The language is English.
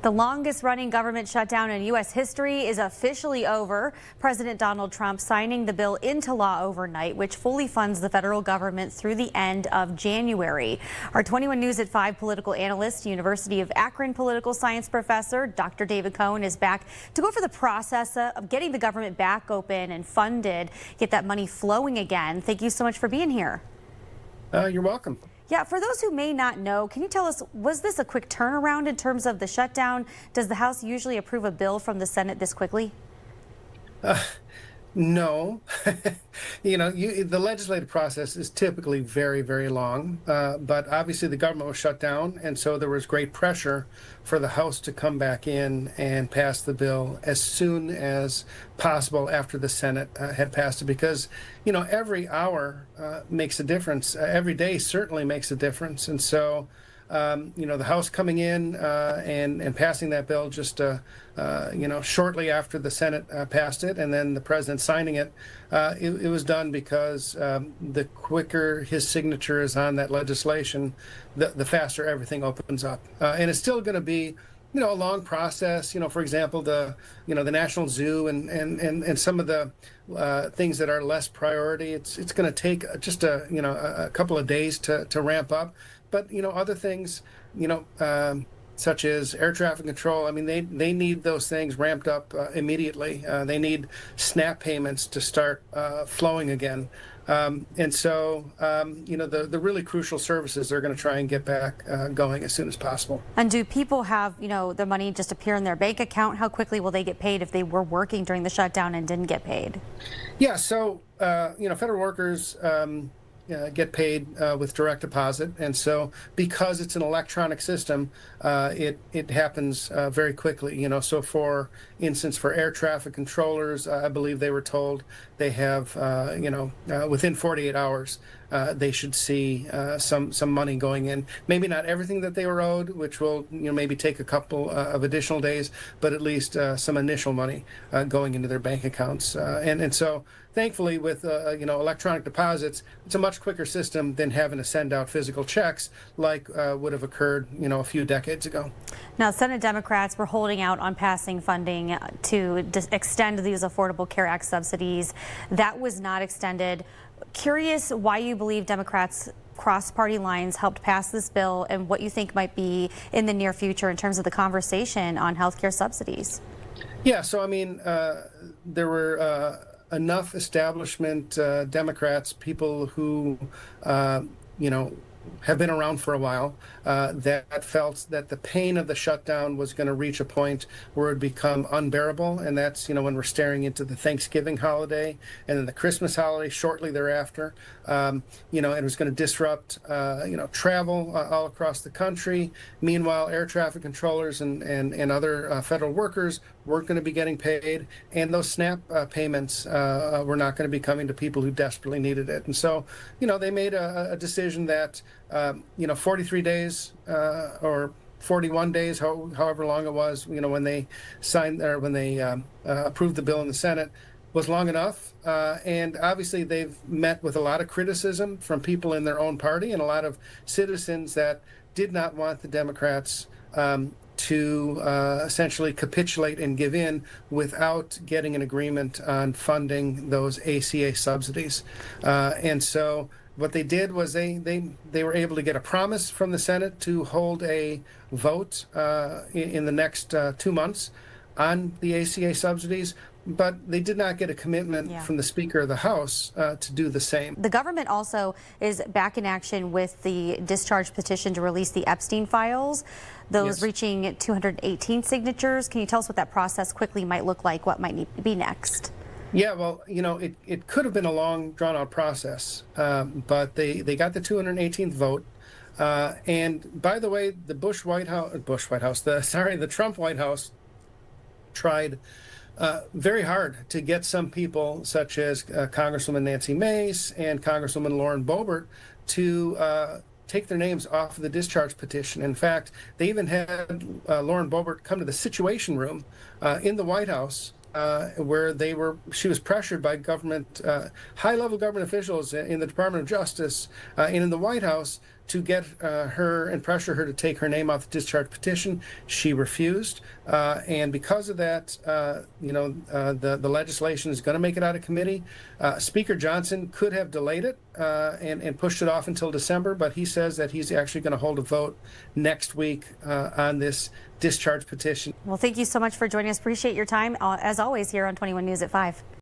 The longest running government shutdown in U.S. history is officially over. President Donald Trump signing the bill into law overnight, which fully funds the federal government through the end of January. Our 21 News at 5 political analyst, University of Akron political science professor, Dr. David Cohen, is back to go over the process of getting the government back open and funded, get that money flowing again. Thank you so much for being here. You're welcome. Yeah, for those who may not know, can you tell us, was this a quick turnaround in terms of the shutdown? Does the House usually approve a bill from the Senate this quickly? No. The legislative process is typically very, very long, but obviously the government was shut down, and so there was great pressure for the House to come back in and pass the bill as soon as possible after the Senate had passed it, because, every hour makes a difference. Every day certainly makes a difference, and so the House coming in and passing that bill just shortly after the Senate passed it, and then the president signing it, it was done because the quicker his signature is on that legislation, the faster everything opens up. And it's still going to be a long process. For example, the National Zoo and some of the things that are less priority. It's going to take just a couple of days to ramp up. But other things, such as air traffic control, I mean, they need those things ramped up immediately. They need SNAP payments to start flowing again. And so, the really crucial services they're going to try and get back going as soon as possible. And do people have, the money just appear in their bank account? How quickly will they get paid if they were working during the shutdown and didn't get paid? Yeah, so, federal workers get paid with direct deposit, and so because it's an electronic system, it happens very quickly. So for instance, for air traffic controllers, I believe they were told they have within 48 hours they should see some money going in. Maybe not everything that they were owed, which will maybe take a couple of additional days, but at least some initial money going into their bank accounts. And so thankfully, with electronic deposits, it's a much quicker system than having to send out physical checks like would have occurred a few decades ago. Now, Senate Democrats were holding out on passing funding to extend these Affordable Care Act subsidies. That was not extended. Curious why you believe Democrats cross party lines helped pass this bill, and what you think might be in the near future in terms of the conversation on health care subsidies. Yeah, so I mean, there were enough establishment Democrats, people who have been around for a while, that felt that the pain of the shutdown was going to reach a point where it would become unbearable. And that's, when we're staring into the Thanksgiving holiday and then the Christmas holiday shortly thereafter. It was going to disrupt, travel all across the country. Meanwhile, air traffic controllers and other federal workers weren't going to be getting paid. And those SNAP payments were not going to be coming to people who desperately needed it. And so, they made a decision that 43 days or 41 days, however long it was, when they signed or when they approved the bill in the Senate, was long enough. And obviously they've met with a lot of criticism from people in their own party and a lot of citizens that did not want the Democrats to essentially capitulate and give in without getting an agreement on funding those ACA subsidies. And so what they did was they were able to get a promise from the Senate to hold a vote in the next 2 months on the ACA subsidies, but they did not get a commitment from the Speaker of the House to do the same. The government also is back in action with the discharge petition to release the Epstein files, those reaching 218 signatures. Can you tell us what that process quickly might look like, what might need to be next? Yeah, well, it could have been a long, drawn-out process, but they got the 218th vote. And by the way, the the Trump White House tried very hard to get some people, such as Congresswoman Nancy Mace and Congresswoman Lauren Boebert, to take their names off of the discharge petition. In fact, they even had Lauren Boebert come to the Situation Room in the White House, where she was pressured by high-level government officials in the Department of Justice and in the White House to get her and pressure her to take her name off the discharge petition. She refused, and because of that, the legislation is going to make it out of committee. Speaker Johnson could have delayed it and pushed it off until December, but he says that he's actually going to hold a vote next week on this discharge petition. Well, thank you so much for joining us. Appreciate your time, as always, here on 21 News at 5.